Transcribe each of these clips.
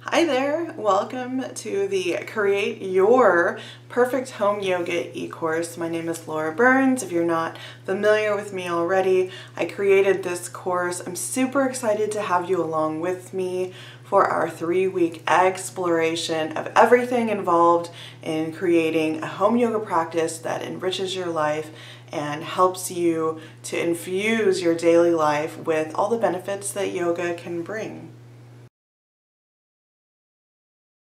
Hi there, welcome to the Create Your Perfect Home Yoga e-course. My name is Laura Burns. If you're not familiar with me already, I created this course. I'm super excited to have you along with me for our 3-week exploration of everything involved in creating a home yoga practice that enriches your life and helps you to infuse your daily life with all the benefits that yoga can bring.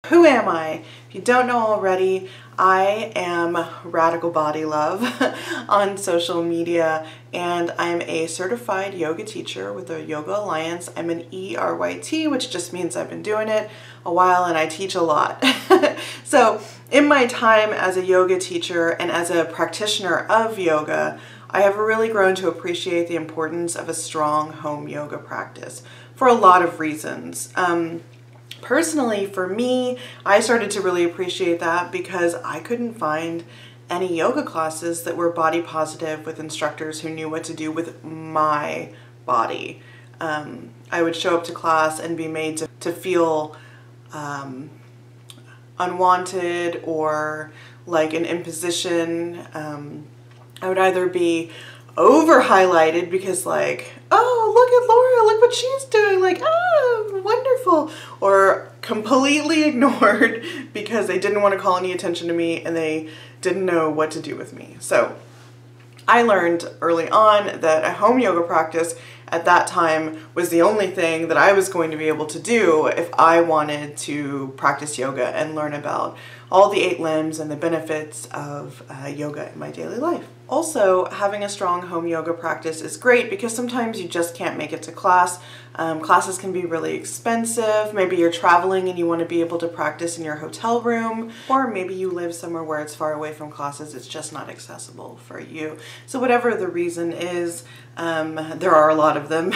Who am I? If you don't know already, I am Radical Body Love on social media, and I'm a certified yoga teacher with the Yoga Alliance. I'm an ERYT, which just means I've been doing it a while and I teach a lot. So in my time as a yoga teacher and as a practitioner of yoga, I have really grown to appreciate the importance of a strong home yoga practice for a lot of reasons. Personally, for me, I started to really appreciate that because I couldn't find any yoga classes that were body positive with instructors who knew what to do with my body. I would show up to class and be made to feel unwanted or like an imposition. I would either be over highlighted because like, oh, look at Laura, look what she's doing, like, oh, wonderful, or completely ignored because they didn't want to call any attention to me and they didn't know what to do with me. So I learned early on that a home yoga practice at that time was the only thing that I was going to be able to do if I wanted to practice yoga and learn about all the 8 limbs and the benefits of yoga in my daily life. Also, having a strong home yoga practice is great because sometimes you just can't make it to class. Classes can be really expensive. Maybe you're traveling and you want to be able to practice in your hotel room, or maybe you live somewhere where it's far away from classes. It's just not accessible for you. So whatever the reason is, there are a lot of them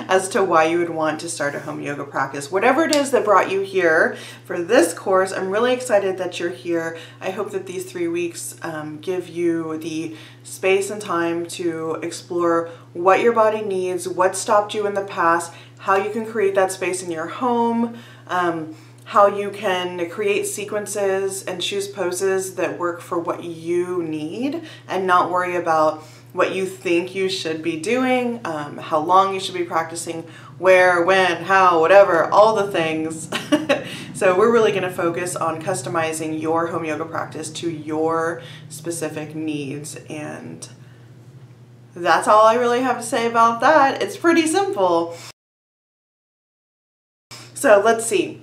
as to why you would want to start a home yoga practice. Whatever it is that brought you here for this course, I'm really excited that you're here. I hope that these 3 weeks give you the space and time to explore what your body needs, what stopped you in the past, how you can create that space in your home, how you can create sequences and choose poses that work for what you need and not worry about what you think you should be doing, how long you should be practicing, where, when, how, whatever, all the things. So we're really going to focus on customizing your home yoga practice to your specific needs, and that's all I really have to say about that. It's pretty simple. So let's see.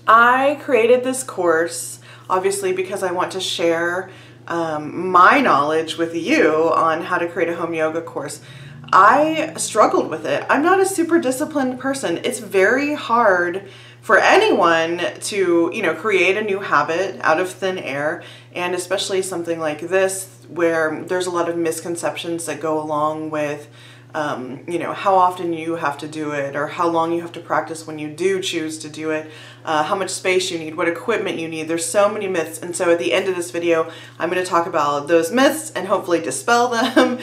I created this course obviously because I want to share my knowledge with you on how to create a home yoga course. I struggled with it. I'm not a super disciplined person. It's very hard for anyone to, create a new habit out of thin air, and especially something like this where there's a lot of misconceptions that go along with how often you have to do it or how long you have to practice when you do choose to do it, how much space you need, what equipment you need. There's so many myths, and so at the end of this video I'm going to talk about those myths and hopefully dispel them.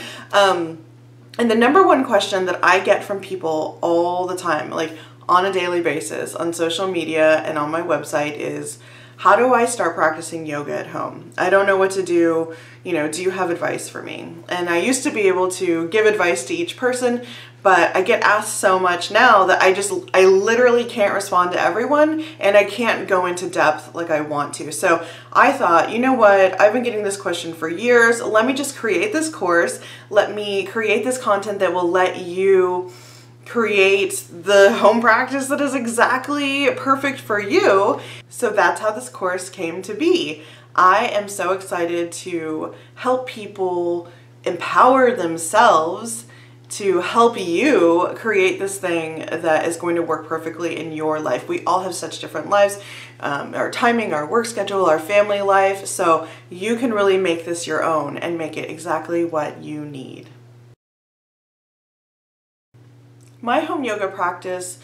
And the number one question that I get from people all the time, like on a daily basis on social media and on my website, is how do I start practicing yoga at home? I don't know what to do. Do you have advice for me? And I used to be able to give advice to each person, but I get asked so much now that I literally can't respond to everyone, and I can't go into depth like I want to. So I thought, you know what? I've been getting this question for years. Let me just create this course. Let me create this content that will let you create the home practice that is exactly perfect for you. So that's how this course came to be. I am so excited to help people empower themselves to help you create this thing that is going to work perfectly in your life. We all have such different lives, our timing, our work schedule, our family life, so you can really make this your own and make it exactly what you need. My home yoga practice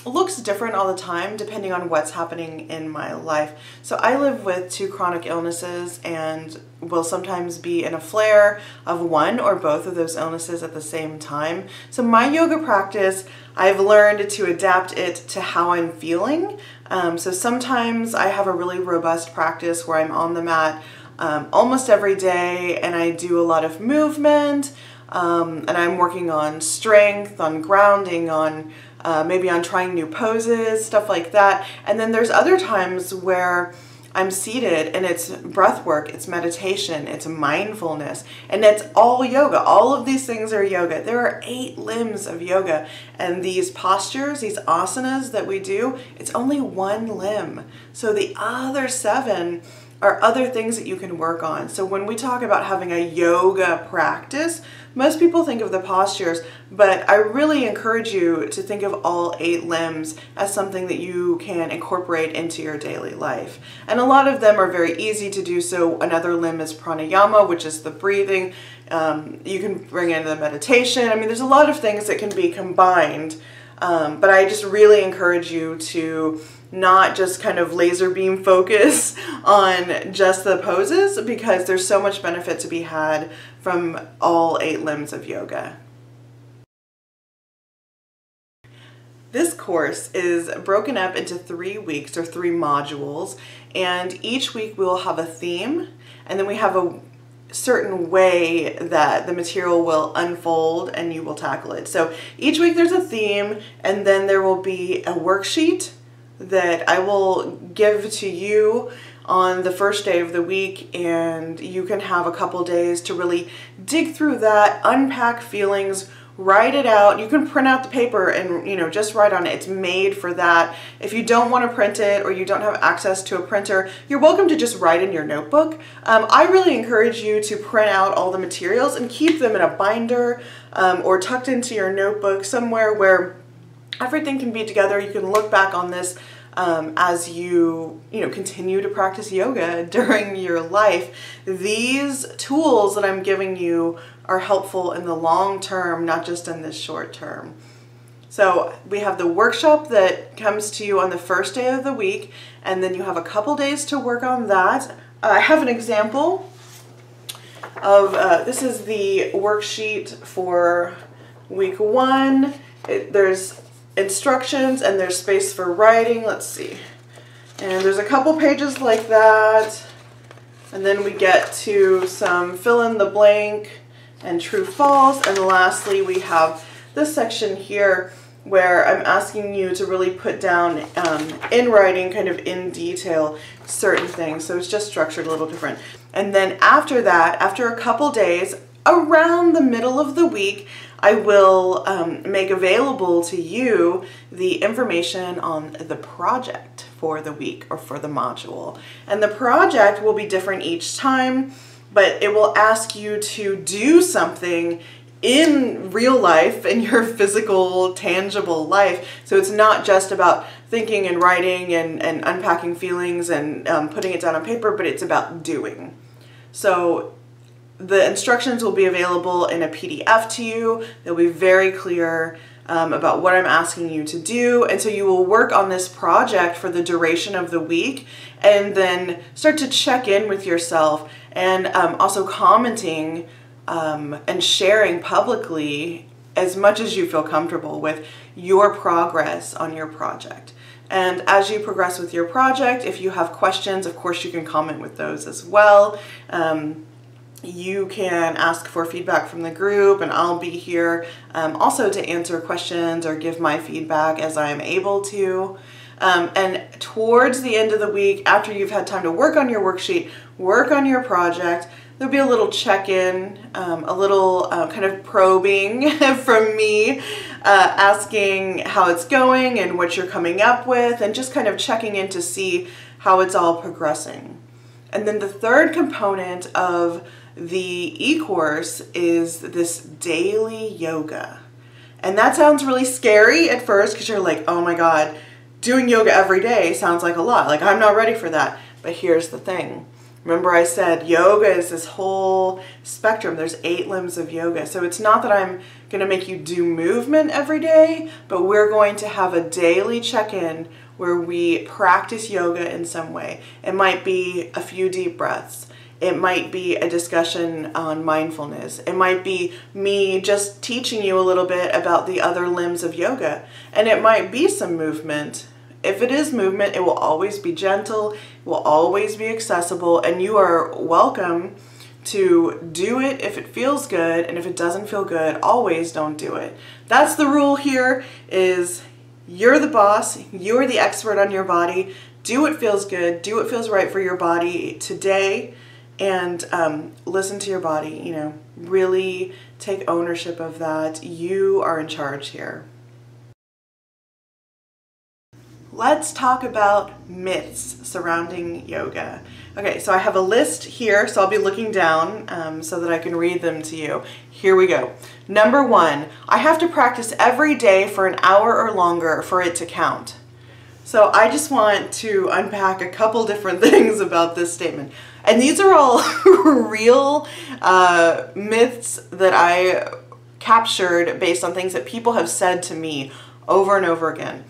looks different all the time depending on what's happening in my life. So I live with 2 chronic illnesses and will sometimes be in a flare of one or both of those illnesses at the same time. So my yoga practice, I've learned to adapt it to how I'm feeling. So sometimes I have a really robust practice where I'm on the mat almost every day and I do a lot of movement, and I'm working on strength, on grounding, on maybe on trying new poses, stuff like that. And then there's other times where I'm seated and it's breath work, it's meditation, it's mindfulness, and it's all yoga. All of these things are yoga. There are 8 limbs of yoga, and these postures, these asanas that we do, it's only one limb. So the other 7 are other things that you can work on. So when we talk about having a yoga practice, most people think of the postures, but I really encourage you to think of all 8 limbs as something that you can incorporate into your daily life. And a lot of them are very easy to do. So another limb is pranayama, which is the breathing. You can bring in the meditation. I mean, there's a lot of things that can be combined, but I just really encourage you to not just kind of laser beam focus on just the poses, because there's so much benefit to be had from all 8 limbs of yoga. This course is broken up into 3 weeks or 3 modules, and each week we will have a theme, and then we have a certain way that the material will unfold and you will tackle it. So each week there's a theme, and then there will be a worksheet that I will give to you on the first day of the week, and you can have a couple days to really dig through that, unpack feelings, write it out. You can print out the paper and, you know, just write on it. It's made for that. If you don't want to print it or you don't have access to a printer, you're welcome to just write in your notebook. I really encourage you to print out all the materials and keep them in a binder or tucked into your notebook somewhere where everything can be together. You can look back on this as you continue to practice yoga during your life. These tools that I'm giving you are helpful in the long term, not just in this short term. So we have the workshop that comes to you on the first day of the week, and then you have a couple days to work on that. I have an example of, this is the worksheet for week 1. There's instructions and there's space for writing. Let's see. And there's a couple pages like that. And then we get to some fill in the blank and true false. And lastly, we have this section here where I'm asking you to really put down in writing, kind of in detail, certain things. So it's just structured a little different. And then after that, after a couple days, around the middle of the week, I will make available to you the information on the project for the week or for the module. And the project will be different each time, but it will ask you to do something in real life, in your physical, tangible life. So it's not just about thinking and writing and unpacking feelings and putting it down on paper, but it's about doing. So the instructions will be available in a PDF to you. They'll be very clear about what I'm asking you to do. And so you will work on this project for the duration of the week and then start to check in with yourself and also commenting and sharing publicly as much as you feel comfortable with your progress on your project. And as you progress with your project, if you have questions, of course you can comment with those as well. You can ask for feedback from the group, and I'll be here also to answer questions or give my feedback as I am able to. And towards the end of the week, after you've had time to work on your worksheet, work on your project, there'll be a little check-in, a little kind of probing from me, asking how it's going and what you're coming up with, and just kind of checking in to see how it's all progressing. And then the third component of the e-course is this daily yoga. And that sounds really scary at first because you're like, oh my God, doing yoga every day sounds like a lot. Like, I'm not ready for that. But here's the thing. Remember I said yoga is this whole spectrum. There's 8 limbs of yoga. So it's not that I'm going to make you do movement every day, but we're going to have a daily check-in where we practice yoga in some way. It might be a few deep breaths. It might be a discussion on mindfulness. It might be me just teaching you a little bit about the other limbs of yoga. And it might be some movement. If it is movement, it will always be gentle, it will always be accessible, and you are welcome to do it if it feels good, and if it doesn't feel good, always don't do it. That's the rule here, is you're the boss, you're the expert on your body. Do what feels good, do what feels right for your body today, and listen to your body, you know, really take ownership of that. You are in charge here. Let's talk about myths surrounding yoga. Okay, so I have a list here, so I'll be looking down so that I can read them to you. Here we go. Number 1, I have to practice every day for an hour or longer for it to count. So I just want to unpack a couple different things about this statement. And these are all real myths that I captured based on things that people have said to me over and over again.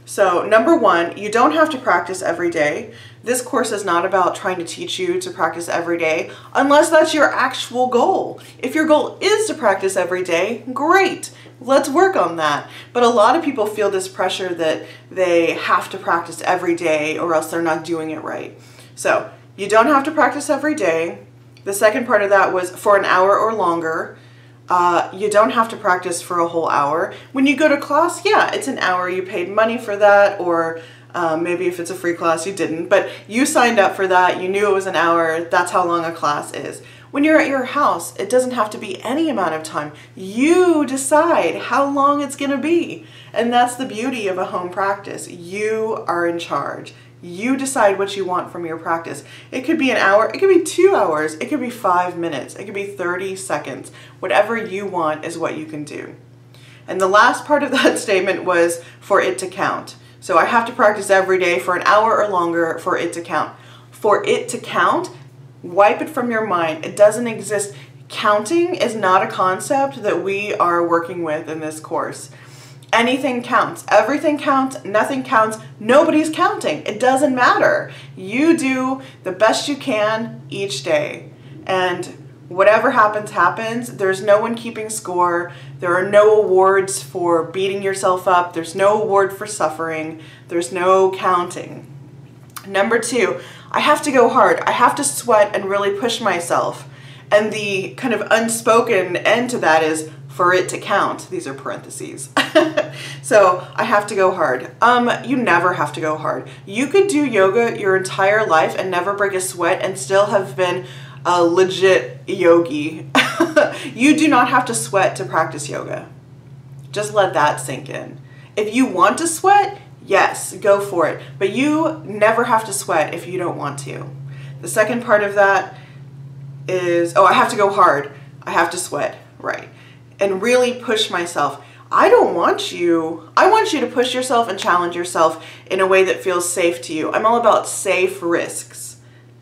So number 1, you don't have to practice every day. This course is not about trying to teach you to practice every day, unless that's your actual goal. If your goal is to practice every day, great, let's work on that. But a lot of people feel this pressure that they have to practice every day or else they're not doing it right. So you don't have to practice every day. The second part of that was for an hour or longer. You don't have to practice for a whole hour. When you go to class, yeah, it's an hour. You paid money for that, or maybe if it's a free class, you didn't. But you signed up for that. You knew it was an hour. That's how long a class is. When you're at your house, it doesn't have to be any amount of time. You decide how long it's going to be. And that's the beauty of a home practice. You are in charge. You decide what you want from your practice. It could be an hour, it could be 2 hours, it could be 5 minutes, it could be 30 seconds. Whatever you want is what you can do. And the last part of that statement was for it to count. So I have to practice every day for an hour or longer for it to count. For it to count, wipe it from your mind. It doesn't exist. Counting is not a concept that we are working with in this course. Anything counts. Everything counts. Nothing counts. Nobody's counting. It doesn't matter. You do the best you can each day. And whatever happens, happens. There's no one keeping score. There are no awards for beating yourself up. There's no award for suffering. There's no counting. Number 2, I have to go hard. I have to sweat and really push myself. And the kind of unspoken end to that is for it to count. These are parentheses. So I have to go hard. You never have to go hard. You could do yoga your entire life and never break a sweat and still have been a legit yogi. You do not have to sweat to practice yoga. Just let that sink in. If you want to sweat, yes, go for it. But you never have to sweat if you don't want to. The second part of that is, oh, I have to go hard. I have to sweat, right? And really push myself. I want you to push yourself and challenge yourself in a way that feels safe to you. I'm all about safe risks.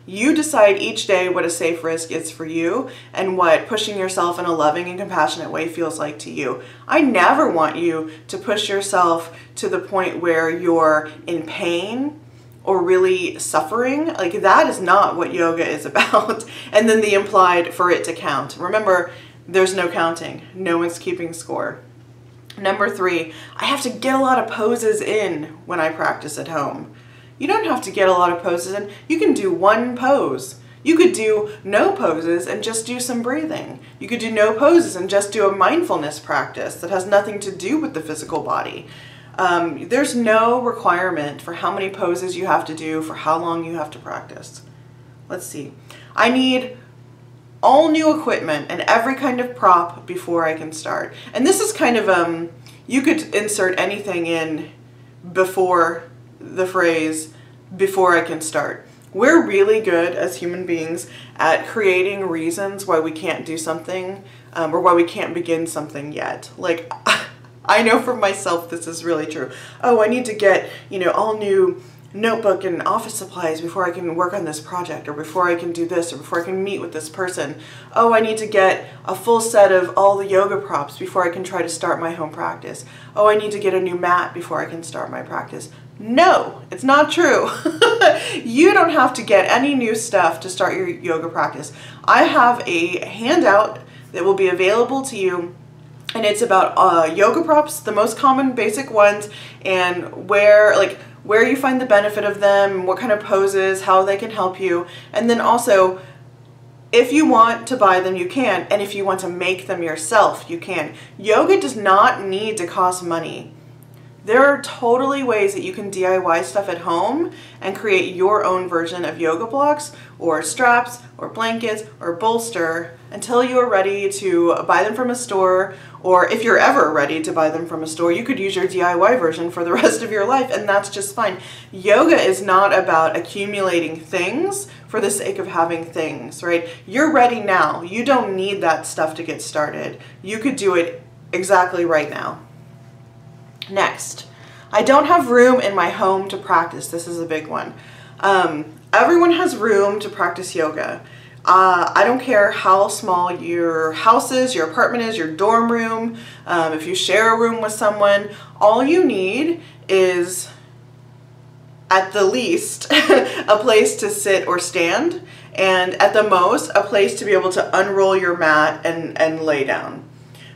You decide each day what a safe risk is for you and what pushing yourself in a loving and compassionate way feels like to you. I never want you to push yourself to the point where you're in pain or really suffering. Like, that is not what yoga is about. And then the implied for it to count. Remember, there's no counting. No one's keeping score. Number 3, I have to get a lot of poses in when I practice at home. You don't have to get a lot of poses in. You can do one pose. You could do no poses and just do some breathing. You could do no poses and just do a mindfulness practice that has nothing to do with the physical body. There's no requirement for how many poses you have to do, for how long you have to practice. Let's see. I need all new equipment and every kind of prop before I can start. And this is kind of, you could insert anything in before the phrase, before I can start. We're really good as human beings at creating reasons why we can't do something or why we can't begin something yet. Like, I know for myself this is really true. Oh, I need to get, all new notebook and office supplies before I can work on this project, or before I can do this, or before I can meet with this person. Oh, I need to get a full set of all the yoga props before I can try to start my home practice. Oh, I need to get a new mat before I can start my practice. No, it's not true. You don't have to get any new stuff to start your yoga practice. I have a handout that will be available to you, and it's about yoga props, the most common basic ones, and where you find the benefit of them, what kind of poses, how they can help you. And then also, if you want to buy them, you can. And if you want to make them yourself, you can. Yoga does not need to cost money. There are totally ways that you can DIY stuff at home and create your own version of yoga blocks or straps or blankets or bolster until you are ready to buy them from a store, or if you're ever ready to buy them from a store, you could use your DIY version for the rest of your life, and that's just fine. Yoga is not about accumulating things for the sake of having things, right? You're ready now. You don't need that stuff to get started. You could do it exactly right now. Next, I don't have room in my home to practice. This is a big one. Everyone has room to practice yoga. I don't care how small your house is, your apartment is, your dorm room, if you share a room with someone, all you need is, at the least, a place to sit or stand, and at the most, a place to be able to unroll your mat and lay down.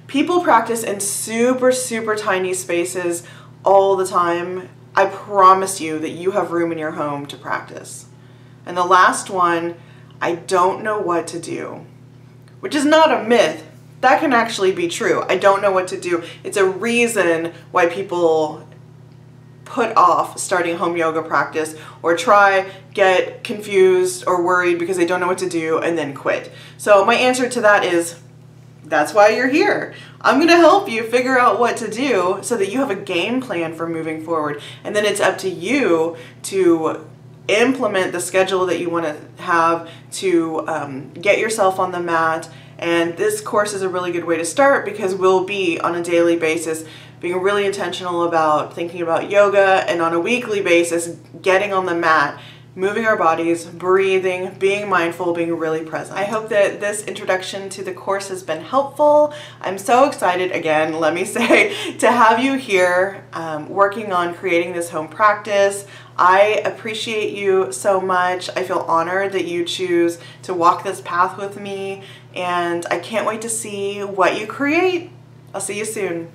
People practice in super, super tiny spaces all the time. I promise you that you have room in your home to practice. And the last one, I don't know what to do, which is not a myth. That can actually be true. I don't know what to do. It's a reason why people put off starting home yoga practice, or get confused or worried because they don't know what to do and then quit. So my answer to that is, that's why you're here. I'm going to help you figure out what to do so that you have a game plan for moving forward. And then it's up to you to implement the schedule that you want to have to get yourself on the mat. And this course is a really good way to start, because we'll be on a daily basis being really intentional about thinking about yoga, and on a weekly basis getting on the mat, moving our bodies, breathing, being mindful, being really present. I hope that this introduction to the course has been helpful. I'm so excited, again, let me say, to have you here working on creating this home practice. I appreciate you so much. I feel honored that you choose to walk this path with me, and I can't wait to see what you create. I'll see you soon.